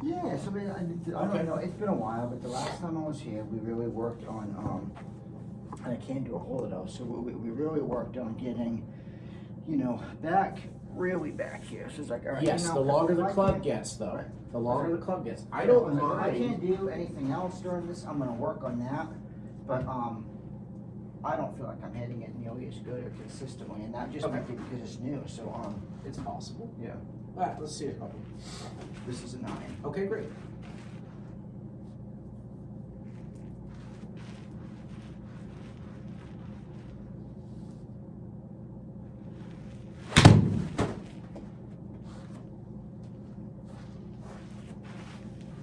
Yeah, so I Okay. don't know, it's been a while, but the last time I was here, we really worked on, and I can't do a whole of those, so we really worked on getting, back, really back here, so it's like, all right. Yes, the longer the if I club can't- gets, though. Right. The longer the club gets. I So, don't if I can't mind. do anything else during this, I'm gonna work on that, but, I don't feel like I'm hitting it nearly as good or consistently, and that just might be because it's new, so, It's possible. yeah, All right, let's see a couple. this is a 9. Okay, great.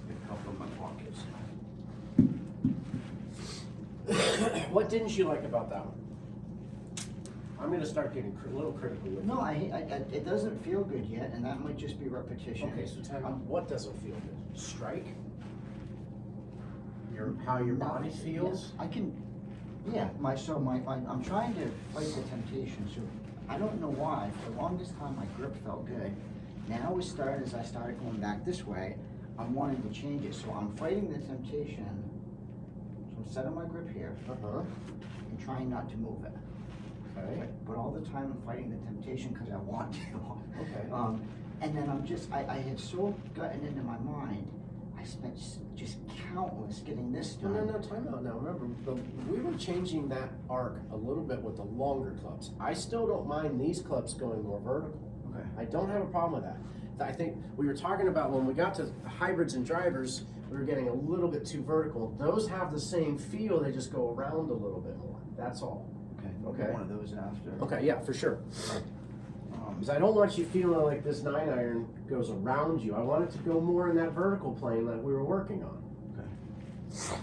A couple of my pockets. What didn't you like about that one? I'm gonna start getting a little critical with No, you. it doesn't feel good yet, and that might just be repetition. Okay, so tell me, what doesn't feel good? Strike? How your body feels? Yeah, I'm trying to fight the temptation, so I don't know why, for the longest time my grip felt good. Now as I started going back this way, I'm wanting to change it, so I'm fighting the temptation. So I'm setting my grip here Uh-huh. and trying not to move it. Okay. But all the time I'm fighting the temptation because I want to. Okay. And then I had so gotten into my mind, I spent just countless getting this No, done. time out now. Remember, we were changing that arc a little bit with the longer clubs. I still don't mind these clubs going more vertical. Okay. I don't have a problem with that. I think we were talking about when we got to hybrids and drivers, we were getting a little bit too vertical. Those have the same feel, they just go around a little bit more. That's all. Okay. We'll get one of those after. Okay, yeah, for sure. Because I don't want you feeling like this 9-iron goes around you. I want it to go more in that vertical plane that we were working on. Okay.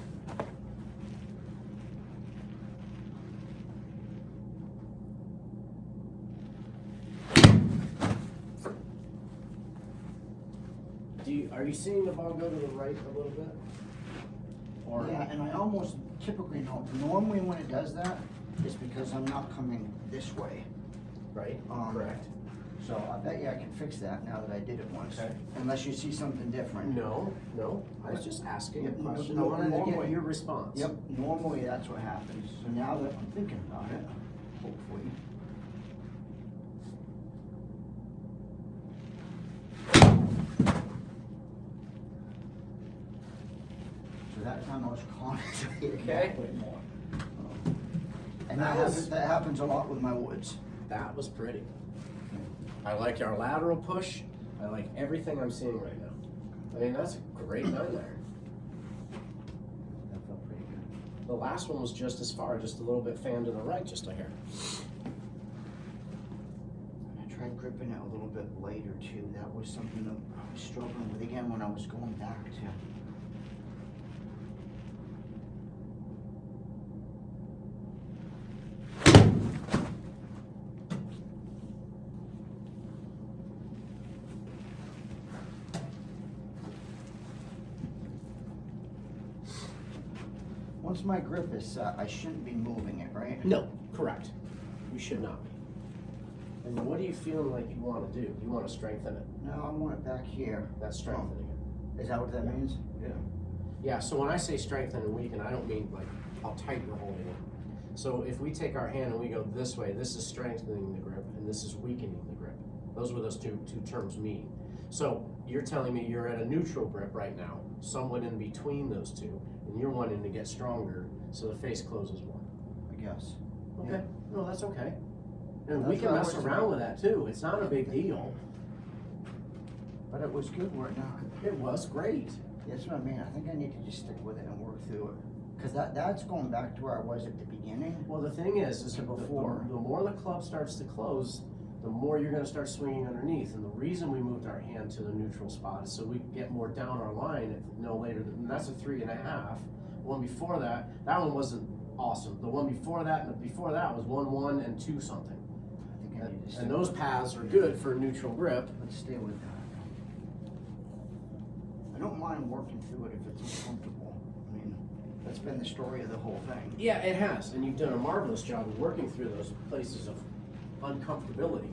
Are you seeing the ball go to the right a little bit? Or Yeah, and I almost typically know. Normally when it does that, it's because I'm not coming this way. right? Correct. So I bet you I can fix that now that I did it once. Okay. Unless you see something different. No. I was just asking a Yep, question. I no, wanted to get normally- your response. Yep, normally that's what happens. So now that I'm thinking about it, hopefully. So that time I was concentrating Okay. way more. And That that happens a lot with my woods. That was pretty. I like our lateral push. I like everything I'm seeing right now. I mean, that's a great 9-iron. That felt pretty good. The last one was just as far, just a little bit fan to the right, just a hair. I tried gripping it a little bit later too. That was something that I was struggling with again when I was going back to. Once my grip is set, I shouldn't be moving it, right? No, correct. You should not be. And what are you feeling like you want to do? You want to strengthen it. No, I want it back here. That's strengthening it. Is that what that means? Yeah. Yeah, so when I say strengthen and weaken, I don't mean like how tight you're holding it. So if we take our hand and we go this way, this is strengthening the grip and this is weakening the grip. Those were those two terms mean. So you're telling me you're at a neutral grip right now, somewhat in between those two, and you're wanting to get stronger so the face closes more. I guess. Okay, Yeah. no, that's okay. And That's we can what I mess was around about. with that too. It's not a big deal. But it was good work now. It was great. That's what I mean. I think I need to just stick with it and work through it. Because that's going back to where I was at the beginning. Well, the thing is To the before. more the club starts to close, the more you're going to start swinging underneath. And the reason we moved our hand to the neutral spot is so we can get more down our line at no later than, and that's a 3.5. One before that one wasn't awesome. The one before that and the before that was 1-1 and 2 something. I think I need to stick And those with paths are good for neutral grip. it. Let's stay with that. I don't mind working through it if it's uncomfortable. I mean, that's been the story of the whole thing. Yeah, it has, and you've done a marvelous job of working through those places of uncomfortability.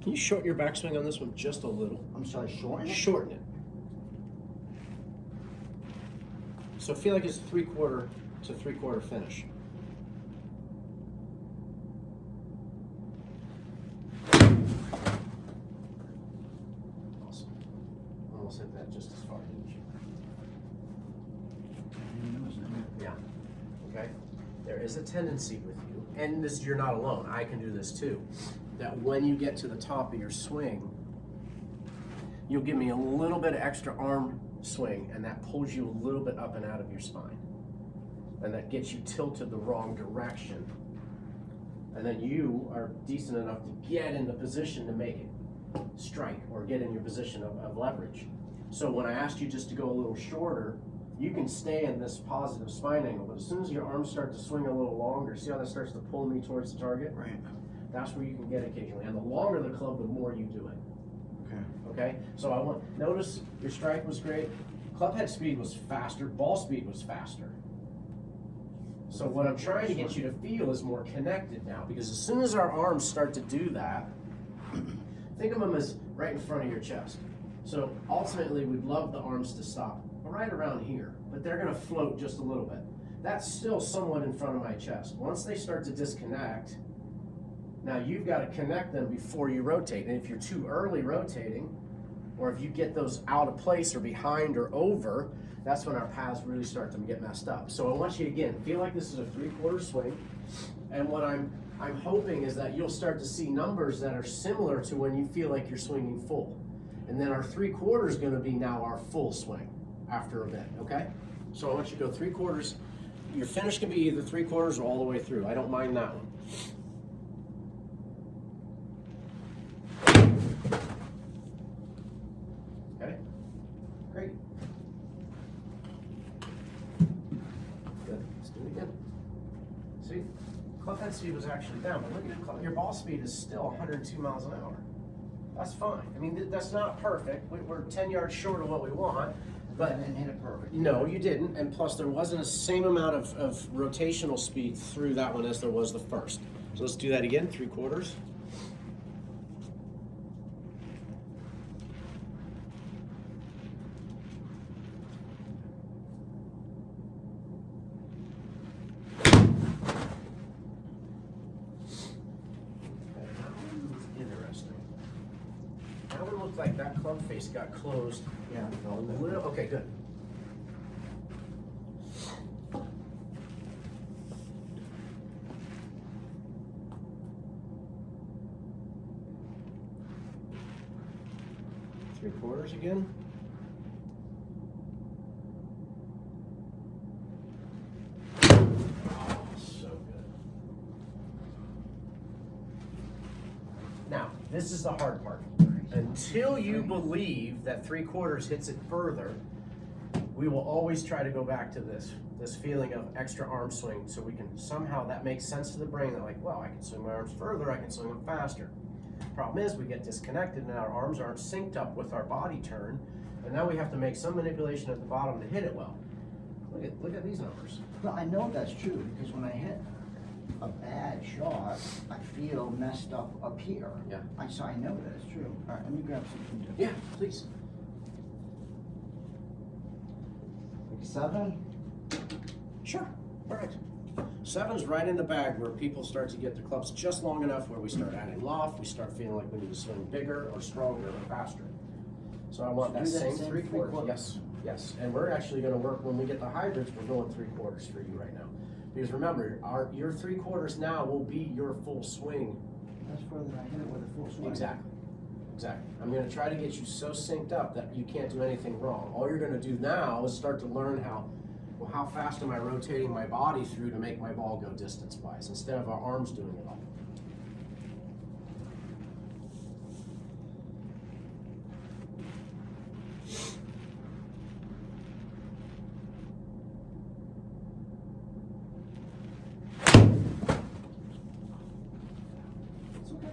Can you shorten your backswing on this one just a little? I'm sorry, shorten it? Shorten it. So feel like it's 3/4 to 3/4 finish. Awesome. Almost hit that just as far, didn't you? Yeah. Okay. There is a tendency with you, and this you're not alone. I can do this too. That when you get to the top of your swing, you'll give me a little bit of extra arm swing, and that pulls you a little bit up and out of your spine, and that gets you tilted the wrong direction. And then you are decent enough to get in the position to make it strike or get in your position of leverage. So when I asked you just to go a little shorter, you can stay in this positive spine angle, but as soon as your arms start to swing a little longer, see how that starts to pull me towards the target? Right. That's where you can get occasionally. And the longer the club, the more you do it. Okay. Okay? So notice your strike was great. Club head speed was faster. Ball speed was faster. So what I'm trying to get you to feel is more connected now, because as soon as our arms start to do that, think of them as right in front of your chest. So ultimately, we'd love the arms to stop right around here, but they're gonna float just a little bit. That's still somewhat in front of my chest. Once they start to disconnect, now you've got to connect them before you rotate. And if you're too early rotating, or if you get those out of place or behind or over, that's when our paths really start to get messed up. So I want you to, again, feel like this is a 3/4 swing. And what I'm hoping is that you'll start to see numbers that are similar to when you feel like you're swinging full. And then our 3/4 is going to be now our full swing after a bit, okay? So I want you to go 3/4. Your finish can be either 3/4 or all the way through. I don't mind that one. Okay, great. Good, let's do it again. See, club head speed was actually down, but look at your ball speed is still 102 miles an hour. That's fine. I mean, that's not perfect. We're 10 yards short of what we want, But I but didn't hit it perfect. no, you didn't. And plus, there wasn't the same amount of rotational speed through that one as there was the first. So let's do that again, 3/4. Interesting. That one looked like that club face got closed Yeah. a little. Okay, good. Three quarters again. Oh, so good. Now, this is the hard part. Until you believe that 3/4 hits it further, we will always try to go back to this feeling of extra arm swing, so we can somehow, that makes sense to the brain, that like, well, I can swing my arms further, I can swing them faster. Problem is, we get disconnected and our arms aren't synced up with our body turn, and now we have to make some manipulation at the bottom to hit it well. Look at these numbers. Well, I know that's true, because when I hit a bad shot, I feel messed up here. Yeah. So I know that it's true. All right, let me grab something different. Yeah, please. 7? Sure, perfect. 7's right in the bag where people start to get the clubs just long enough where we start adding loft, we start feeling like we need to swing bigger or stronger or faster. So I want So that do that same same 3/4. 3/4. Yes, yes. And we're actually gonna work, when we get the hybrids, we're going 3/4 for you right now. Because remember, your 3/4 now will be your full swing. That's further than I hit it with a full swing. Exactly. Exactly. I'm going to try to get you so synced up that you can't do anything wrong. All you're going to do now is start to learn how fast am I rotating my body through to make my ball go distance-wise, instead of our arms doing it all. It's okay.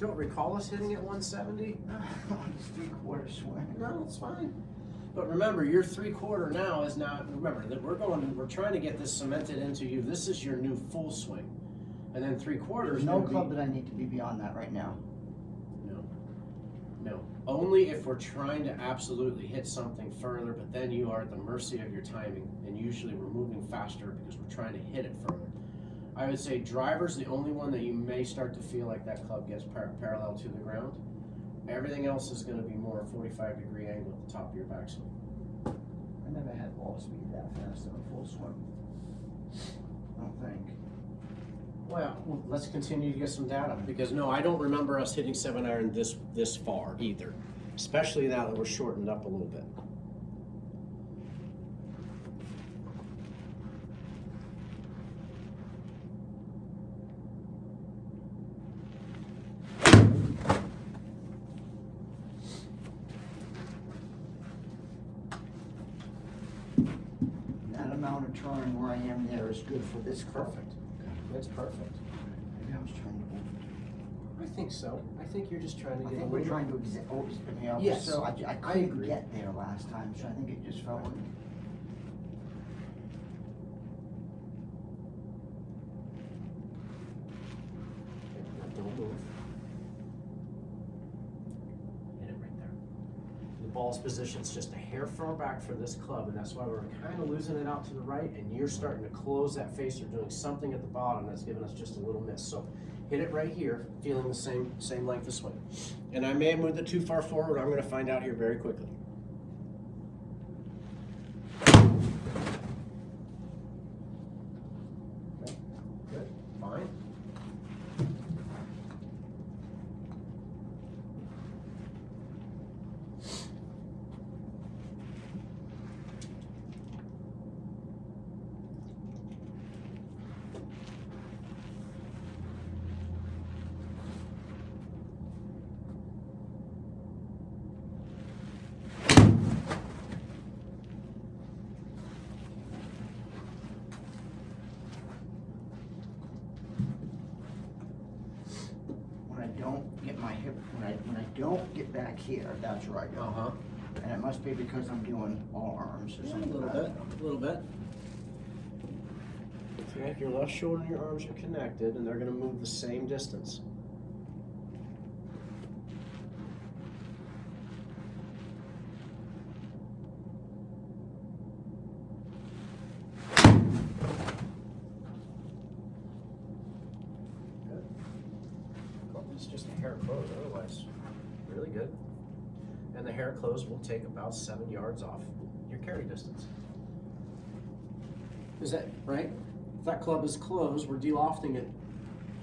don't recall us hitting at 170. It's 3/4 swing. No, it's fine. But remember, your 3/4 now is not, remember that we're trying to get this cemented into you. This is your new full swing. And then 3/4. There's no club that I need to be beyond that right now. No. Only if we're trying to absolutely hit something further, but then you are at the mercy of your timing, and usually we're moving faster because we're trying to hit it further. I would say driver's the only one that you may start to feel like that club gets parallel to the ground. Everything else is going to be more a 45-degree angle at the top of your backswing. I never had ball speed that fast in a full swing. I don't think. Well, let's continue to get some data, because no, I don't remember us hitting 7-iron this far either, especially now that we're shortened up a little bit. That amount of turn where I am there is good for this club. Perfect. That's perfect. Maybe I was trying to overdo I think so. I think you're just trying to it. I get a think we're little. trying to open here. Yes, So I I couldn't agree. get there last time, so I think it just fell in. Don't move. Hit it right there. The ball's position's just a hair far back for this club, and that's why we're kind of losing it out to the right, and you're starting to close that face or doing something at the bottom that's giving us just a little miss. So hit it right here, feeling the same length of swing. And I may have moved it too far forward. I'm going to find out here very quickly. Okay, good, fine. When I don't get my hip, when I don't get back here, that's where I go. Uh-huh. And it must be because I'm doing all arms or A something. little like bit, that. a little bit. Okay, your left shoulder and your arms are connected, and they're going to move the same distance. Good. Well, it's just a hair close, otherwise, really good. And the hair close will take about 7 yards off your carry distance. Is that right? If that club is closed, we're de-lofting it,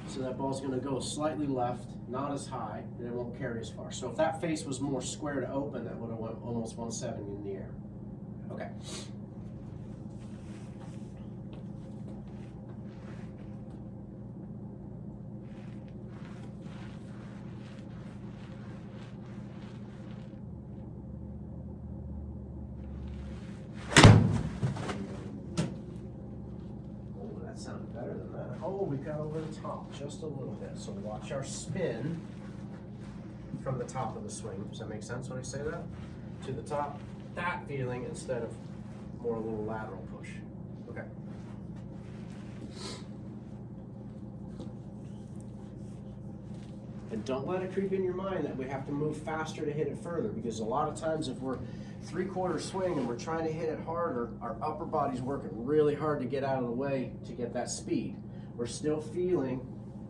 so that ball's gonna go slightly left, not as high, and it won't carry as far. So if that face was more square to open, that would have went almost 170 in the air. Okay. Oh, that sounded better than that. Oh, we got over the top just a little bit. So watch our spin from the top of the swing. Does that make sense when I say that? To the top, that feeling instead of more a little lateral push. Okay. And don't let it creep in your mind that we have to move faster to hit it further, because a lot of times if we're 3/4 swing and we're trying to hit it harder, our upper body's working really hard to get out of the way to get that speed. We're still feeling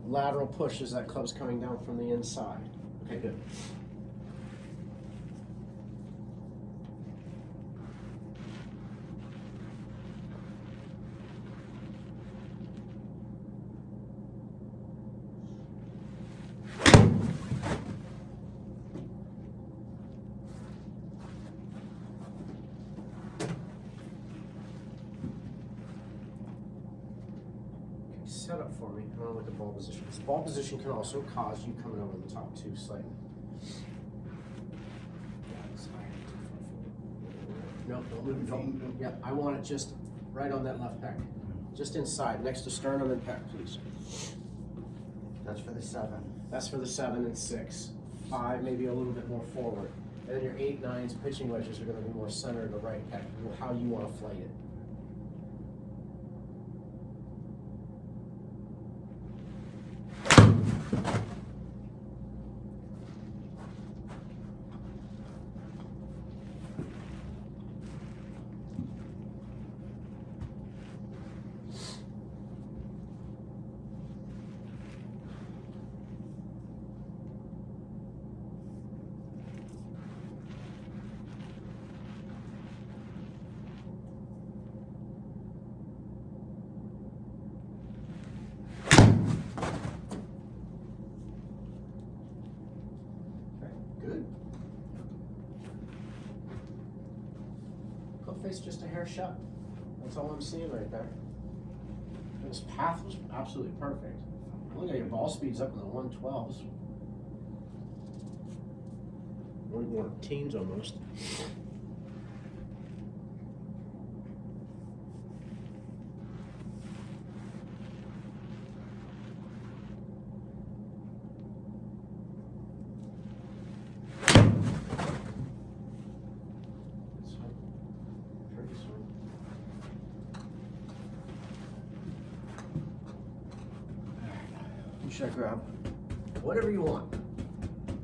lateral push as that club's coming down from the inside. Okay, good. Set up for me. I want to look at ball position. This ball position can also cause you coming over the top too slightly. No, don't move your feet. Yep, I want it just right on that left pec. Just inside, next to sternum and pec, please. That's for the 7. That's for the 7 and 6. 5 maybe a little bit more forward. And then your 8, 9s pitching wedges are going to be more centered to right, how you want to flight it. Good. Club face just a hair shut. That's all I'm seeing right there. And this path was absolutely perfect. Look at your ball speeds up in the 112s. More teens almost. What should I grab? Whatever you want.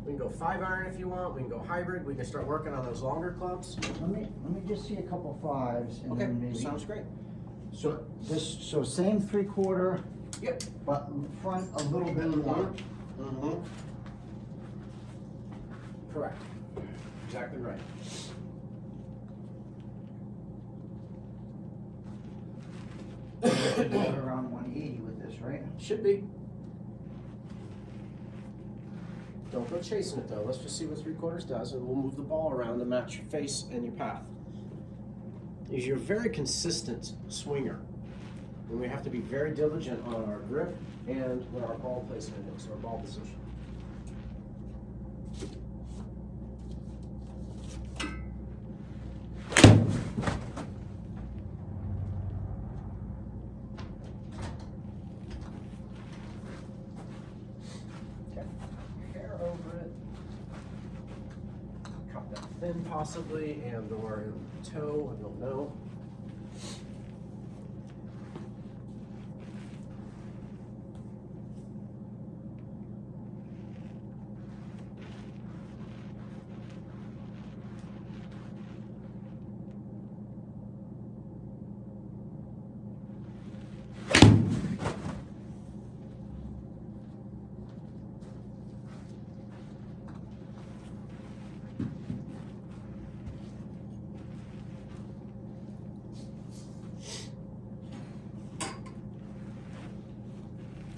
We can go 5-iron if you want. We can go hybrid. We can start working on those longer clubs. Let me just see a couple 5s and Okay, then maybe. sounds great. So same 3/4, Yep. but front a little bit more. Mm-hmm. Correct. Exactly right. About around 180 with this, right? Should be. Don't go chasing it though. Let's just see what 3/4 does, and we'll move the ball around to match your face and your path. You're a very consistent swinger, and we have to be very diligent on our grip and where our ball placement is, our ball position. Hair over it. Cut that thin possibly, and or in the toe, I don't know.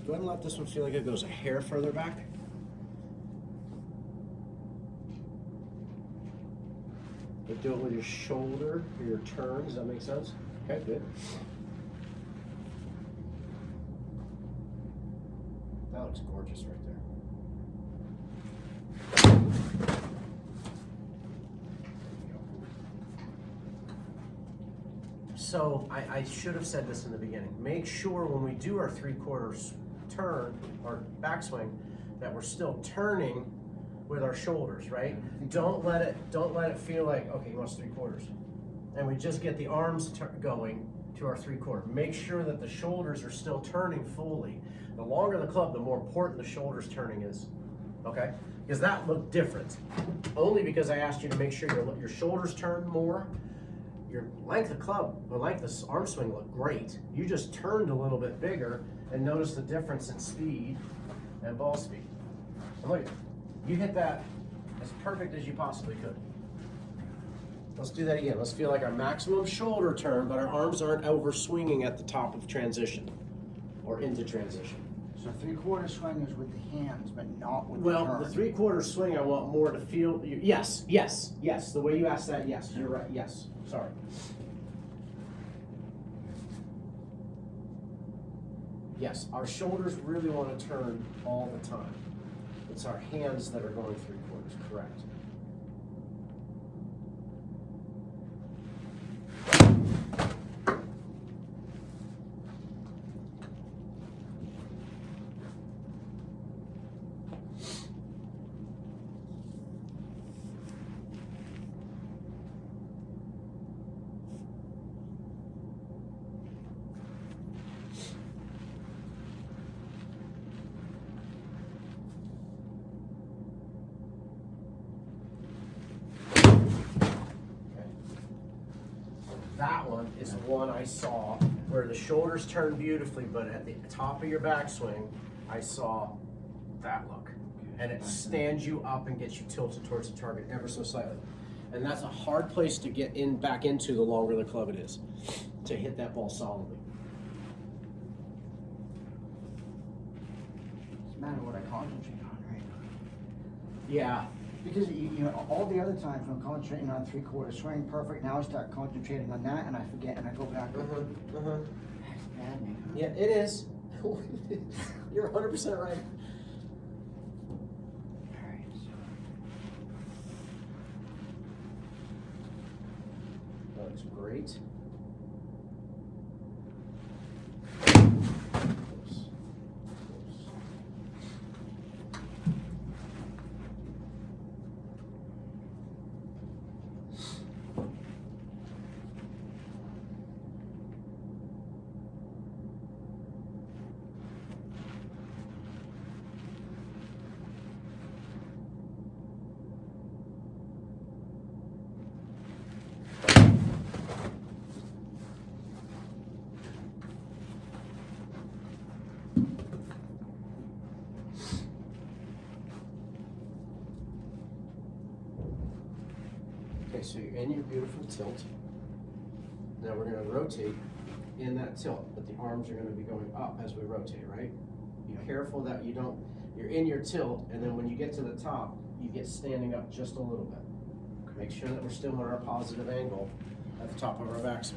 Go ahead and let this one feel like it goes a hair further back. But do it with your shoulder or your turn. Does that make sense? Okay, good. That looks gorgeous right there. So I should have said this in the beginning. Make sure when we do our 3/4 turn or backswing that we're still turning with our shoulders, right? Don't let it feel like, okay, he wants 3/4. And we just get the arms going to our 3/4. Make sure that the shoulders are still turning fully. The longer the club, the more important the shoulders turning is, okay? Because that looked different. Only because I asked you to make sure your shoulders turn more. Your length of club, or length of arm swing looked great. You just turned a little bit bigger and notice the difference in speed and ball speed. And look, you hit that as perfect as you possibly could. Let's do that again. Let's feel like our maximum shoulder turn, but our arms aren't over swinging at the top of transition or into transition. So 3/4 swing is with the hands, but not with the Well, turn. the 3/4 swing, I want more to feel. Yes. The way you asked that, yes, you're right. Yes. Sorry. Yes, our shoulders really want to turn all the time. It's our hands that are going 3/4, correct. that one is the one I saw where the shoulders turn beautifully, but at the top of your backswing, I saw that look. And it stands you up and gets you tilted towards the target ever so slightly. And that's a hard place to get in back into the longer the club it is, to hit that ball solidly. It's a matter of what I concentrate on, right? Yeah. Because you know, all the other times when I'm concentrating on 3/4 swing, perfect. Now I start concentrating on that, and I forget, and I go back. That's maddening. Huh? Yeah, it is. You're 100% right. All right, so That looks great. Okay, so you're in your beautiful tilt. Now we're gonna rotate in that tilt, but the arms are gonna be going up as we rotate, right? Be careful that you don't, you're in your tilt, and then when you get to the top, you get standing up just a little bit. Make sure that we're still in our positive angle at the top of our backswing.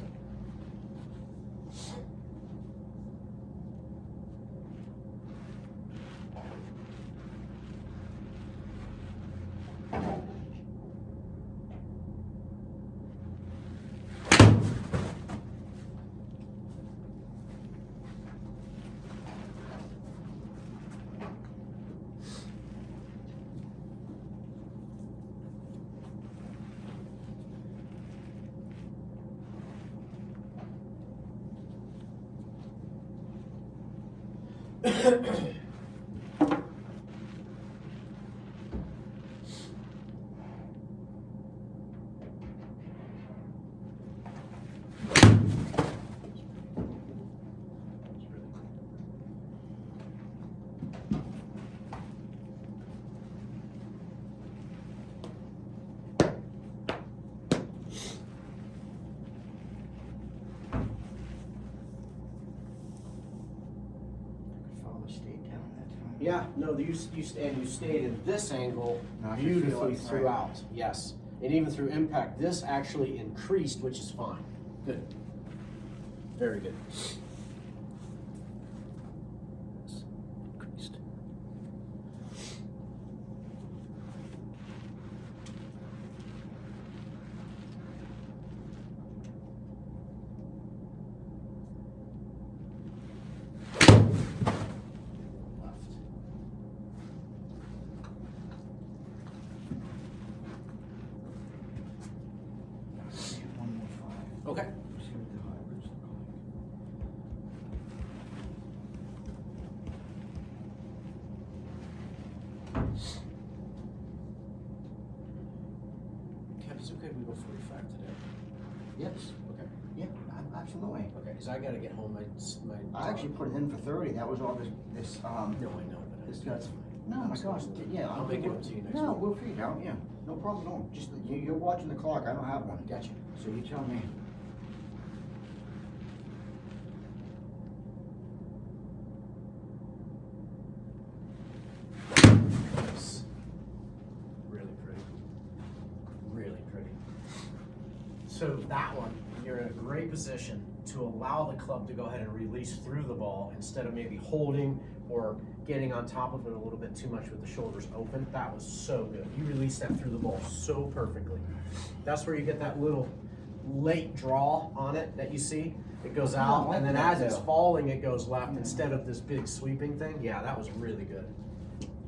follow stayed down that time. Yeah, no, you stayed in this angle Now I can feel beautifully it, right. throughout. Yes, and even through impact, this actually increased, which is fine. Good, very good. Increased. Left. One more 5. Okay. Let's see what the hybrids look Kev, it's okay if we go 45 today. like. Yes. Okay. Yeah, absolutely. Okay, because I gotta get home. My I actually put it in for 30. That was all this No, I know, but This that's guy's- fine. No, my gosh, yeah. I'll make it up to you next No, week. we'll figure it out, yeah. No problem at all. Just, you're watching the clock, I don't have one. Gotcha. So you tell me. Nice. Really pretty. Really pretty. So that one, you're in a great position to allow the club to go ahead and release through the ball instead of maybe holding or getting on top of it a little bit too much with the shoulders open. That was so good. You released that through the ball so perfectly. That's where you get that little late draw on it that you see. It goes out, and then as it's falling, it goes left instead of this big sweeping thing. Yeah, that was really good.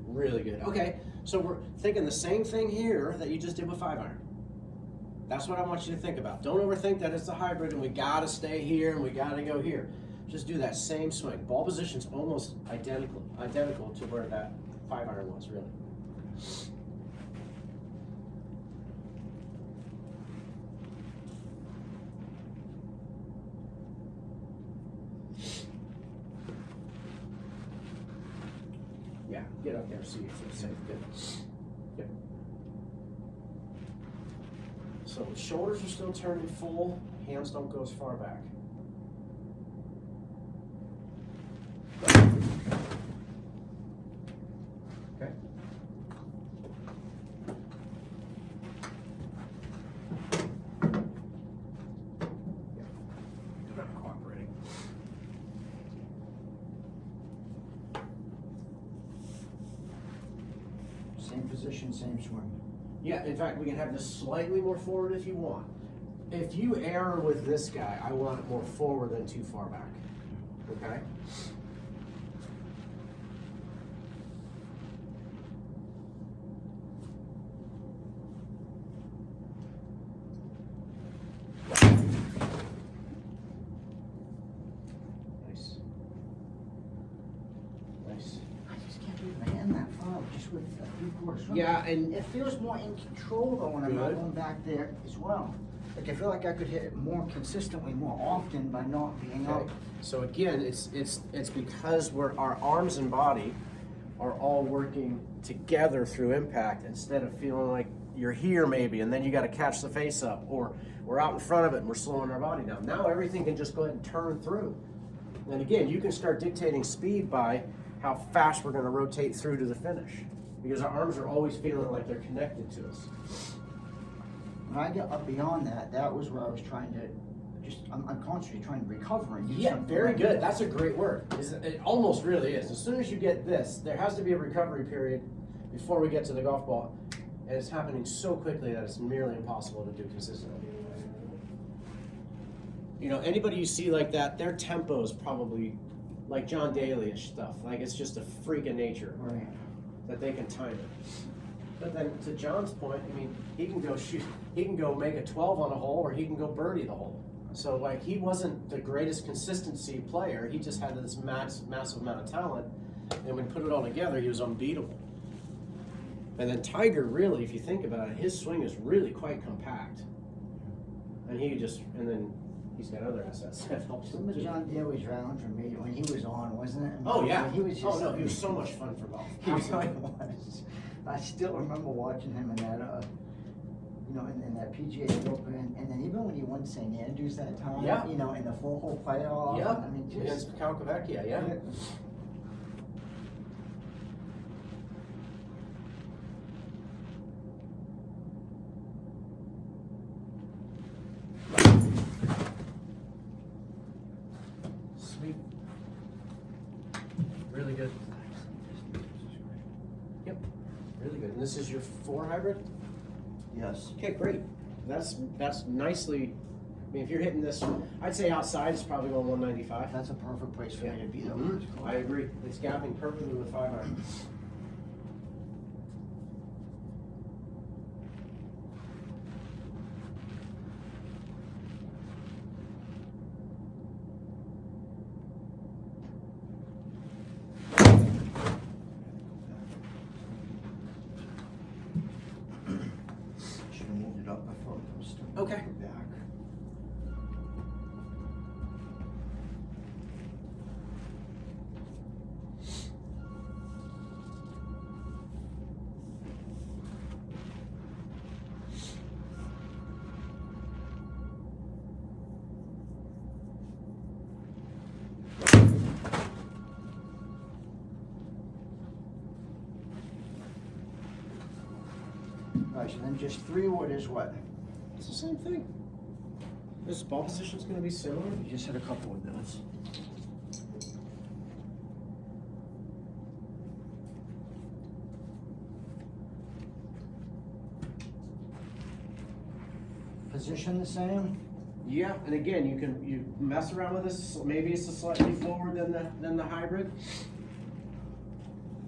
Really good. Okay, so we're thinking the same thing here that you just did with 5-iron. That's what I want you to think about. Don't overthink that it's a hybrid and we gotta stay here and we gotta go here. Just do that same swing. Ball position's almost identical to where that 5-iron was, really. right there, see, so it's safe, good. Yep. So shoulders are still turning full, hands don't go as far back. Okay. You're not cooperating. Same position, same swing. Yeah, in fact, we can have this slightly more forward if you want. If you err with this guy, I want it more forward than too far back. Okay? Nice. Nice. I just can't believe I hand that far just with a 3/4 swing. Yeah, and It feels more in control though when I'm not Good. going back there as well. Like I feel like I could hit it more consistently, more often by not being okay. out. So again, it's because our arms and body are all working together through impact instead of feeling like you're here maybe and then you got to catch the face up, or we're out in front of it and we're slowing our body down. Now everything can just go ahead and turn through. And again, you can start dictating speed by how fast we're going to rotate through to the finish, because our arms are always feeling like they're connected to us. When I get up beyond that, that was where I was trying to I'm constantly trying to recover and do Yeah, something. very good. That's a great word. It almost really is. As soon as you get this, there has to be a recovery period before we get to the golf ball. And it's happening so quickly that it's nearly impossible to do consistently. You know, anybody you see like that, their tempo is probably like John Daly-ish stuff. Like it's just a freak of nature Right. that they can time it. But then to John's point, I mean, he can go make a 12 on a hole, or he can go birdie the hole. So like he wasn't the greatest consistency player. He just had this massive amount of talent, and when you put it all together, he was unbeatable. And then Tiger, really, if you think about it, his swing is really quite compact, and then he's got other assets that helps him Some of too. John Daly's rounds were made when he was on, wasn't it? Oh yeah. He was just, oh no, he was so much fun for golf. He really was. I still remember watching him in that, in that PGA Open, and then even when he won St. Andrews that time, Yeah. in the 4-hole playoff. Yeah. I mean, just Against Calcavecchia, yeah. Sweet. Really good. Yep. Really good. And this is your 4 hybrid? Yes. Okay, great. That's nicely. I mean, if you're hitting this, I'd say outside it's probably going 195. That's a perfect place for me to be though. Mhm. I agree. It's gapping perfectly with 5 iron. Should have moved it up before it was still Okay. back. Right, so then just 3 wood is what? It's the same thing. This ball position's going to be similar. You just hit a couple of those. Position the same? Yeah, and again, you mess around with this. Maybe it's a slightly forward than the hybrid,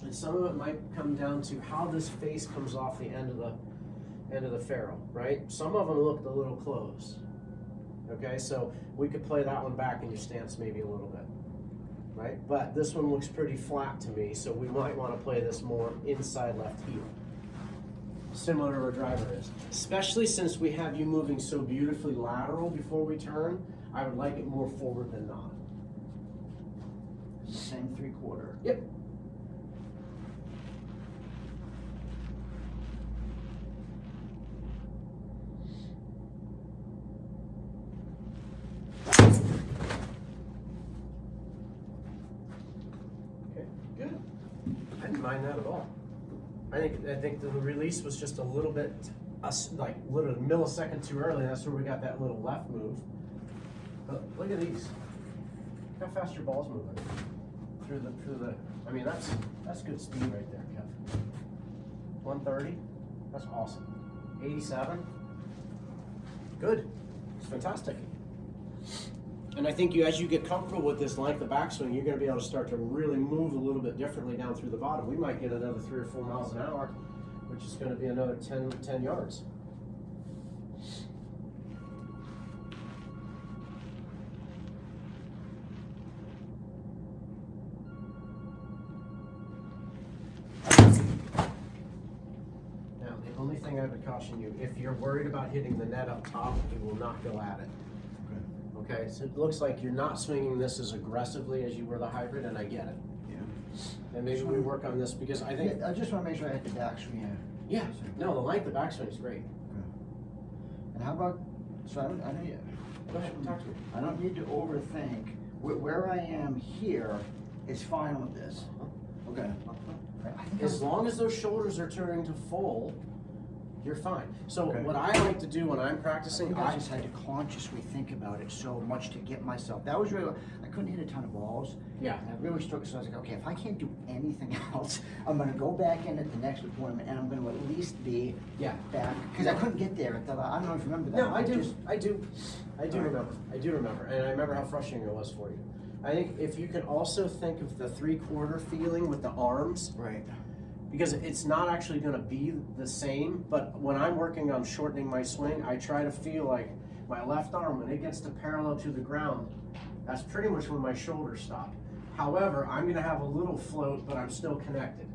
and some of it might come down to how this face comes off the end of the ferrule, right? Some of them look a little closed. Okay, so we could play that one back in your stance maybe a little bit, right? But this one looks pretty flat to me, so we might want to play this more inside left heel, similar to our driver is. Especially since we have you moving so beautifully lateral before we turn, I would like it more forward than not. Same 3/4. Yep. Okay, good. I didn't mind that at all. I think the release was just a little bit, like literally a millisecond too early. That's where we got that little left move. But look at these. Look how fast your ball's moving through the. I mean, that's good speed right there, Kev. 130. That's awesome. 87. Good. It's fantastic. And I think as you get comfortable with this length of backswing, you're going to be able to start to really move a little bit differently down through the bottom. We might get another 3 or 4 miles an hour, which is going to be another 10 yards. Now, the only thing I would caution you, if you're worried about hitting the net up top, you will not go at it. Okay, so it looks like you're not swinging this as aggressively as you were the hybrid, and I get it. Yeah. And maybe we work on this because I think, I just want to make sure I hit the backswing here. yeah, no, the length of backswing is great. And how about, so I don't need, Go ahead and talk to me. I don't need to overthink. Where I am here is fine with this. Okay. I think As long as those shoulders are turning to full, you're fine. So Okay. what I like to do when I'm practicing, I just had to consciously think about it so much to get myself. That was really. I couldn't hit a ton of balls. Yeah. And I really struggled. So I was like, okay, if I can't do anything else, I'm gonna go back in at the next appointment, and I'm gonna at least be yeah. back because I couldn't get there at the. I don't know if you remember that. No, I do. Just- I do remember, and I remember how frustrating it was for you. I think if you can also think of the 3/4 feeling with the arms, Right. because it's not actually going to be the same, but when I'm working on shortening my swing, I try to feel like my left arm, when it gets to parallel to the ground, that's pretty much when my shoulders stop. However, I'm going to have a little float, but I'm still connected.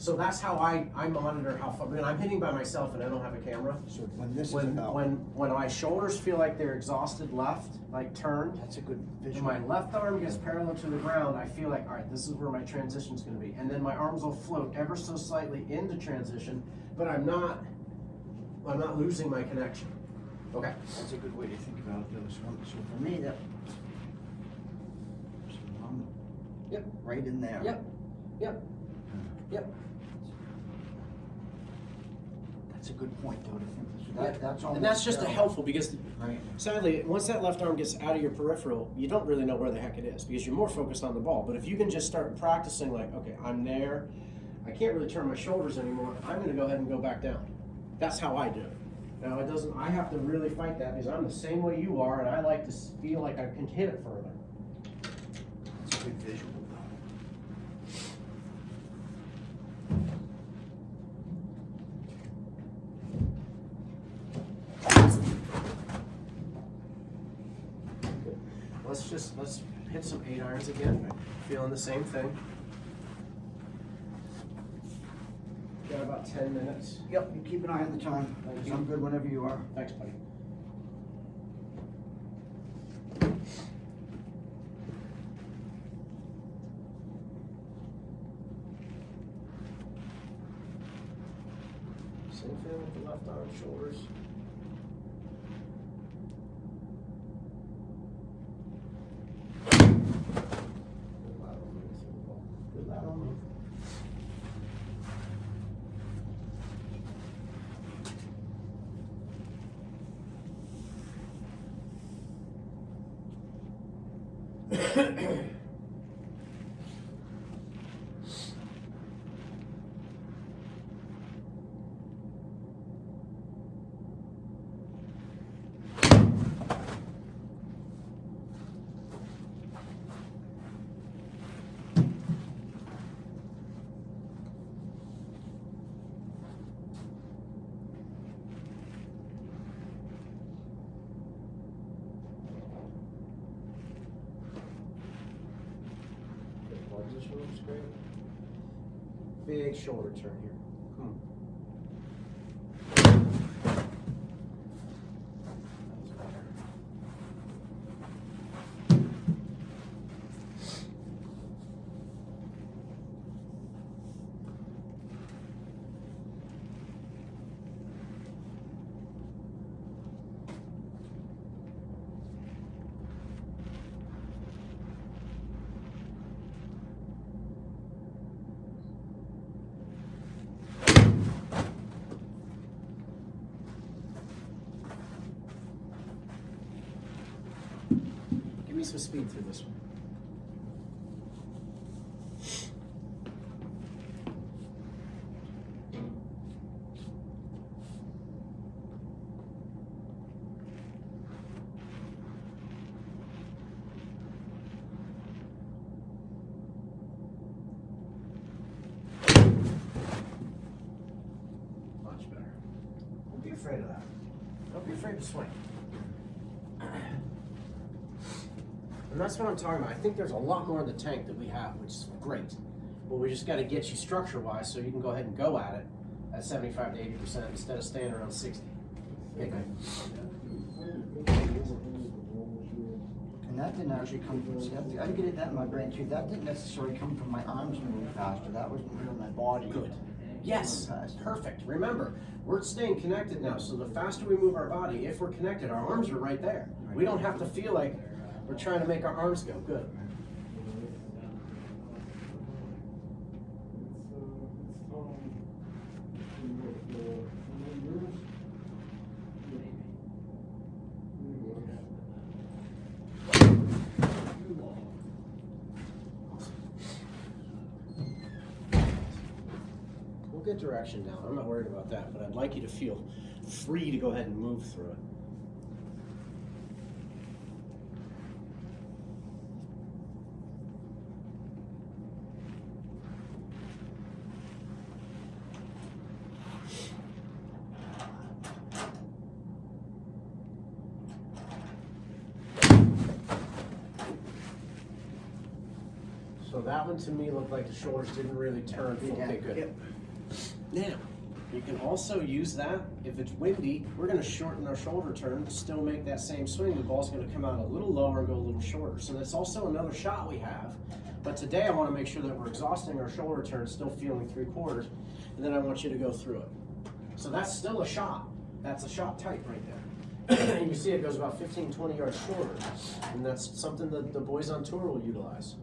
So that's how I monitor how far. When I'm hitting by myself and I don't have a camera, So when this is when about. when my shoulders feel like they're exhausted left, like turned, That's a good and visual. my left arm gets parallel to the ground, I feel like, all right, this is where my transition's gonna be. And then my arms will float ever so slightly into transition, but I'm not losing my connection. Okay. That's a good way to think about it, though. So for me, that. So I'm Yep. right in there. Yep. Yep. Yep. That's a good point, though, to think. So that's almost. And that's just there. helpful because Right. sadly, once that left arm gets out of your peripheral, you don't really know where the heck it is because you're more focused on the ball. But if you can just start practicing like, okay, I'm there, I can't really turn my shoulders anymore, I'm gonna go ahead and go back down. That's how I do it. Now I have to really fight that because I'm the same way you are and I like to feel like I can hit it further. That's a good visual, though. Let's hit some 8-irons again. Feeling the same thing. Got about 10 minutes. Yep, you keep an eye on the time. Thank you. I'm good whenever you are. Thanks, buddy. Same thing with the left arm, shoulders. Good lateral move through the ball. Good lateral move. Ball position looks great. Big shoulder turn here. That's better. me some speed through this one. Much better. Don't be afraid of that. Don't be afraid to swing. And that's what I'm talking about. I think there's a lot more in the tank that we have, which is great. But we just got to get you structure-wise so you can go ahead and go at it at 75 to 80% instead of staying around 60. Okay. And that didn't actually come from, see, I get that in my brain too, that didn't necessarily come from my arms moving faster, that was really my body. Good. Yes, moving faster. perfect. Remember, we're staying connected now, so the faster we move our body, if we're connected, our arms are right there. We don't have to feel like we're trying to make our arms go. Good. We'll get direction down. I'm not worried about that, but I'd like you to feel free to go ahead and move through it. So that one to me looked like the shoulders didn't really turn. Okay, good. Yep. Now, you can also use that, if it's windy, we're gonna shorten our shoulder turn to still make that same swing. The ball's gonna come out a little lower and go a little shorter. So that's also another shot we have. But today I wanna make sure that we're exhausting our shoulder turn, still feeling 3/4, and then I want you to go through it. So that's still a shot. That's a shot type right there. And you see it goes about 15, 20 yards shorter. And that's something that the boys on tour will utilize.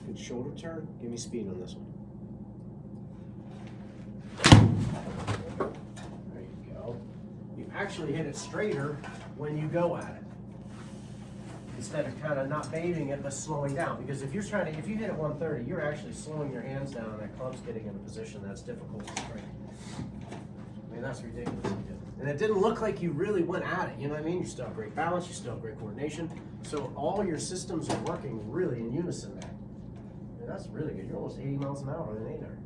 Good shoulder turn. Give me speed on this one. There you go. You actually hit it straighter when you go at it, instead of kind of not baiting it but slowing down. Because if you're trying to, if you hit it 130, you're actually slowing your hands down, and that club's getting in a position that's difficult to strike. I mean, that's ridiculous. You did. And it didn't look like you really went at it. You know what I mean? You still have great balance. You still have great coordination. So all your systems are working really in unison there. And that's really good. You're almost 80 miles an hour on an 8-iron.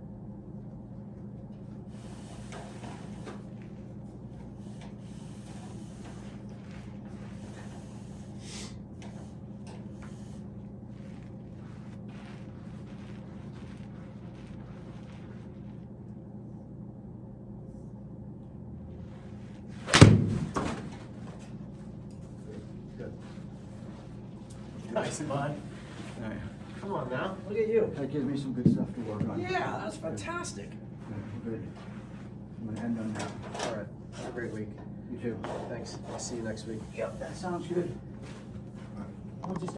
Good. Nice, bud. Alright. Come on now. Look at you. That gives me some good stuff to work on. Yeah, that's fantastic. Good. I'm gonna end on that. All right. Have a great week. You too. Thanks. I'll see you next week. Yep, that sounds good. I'll just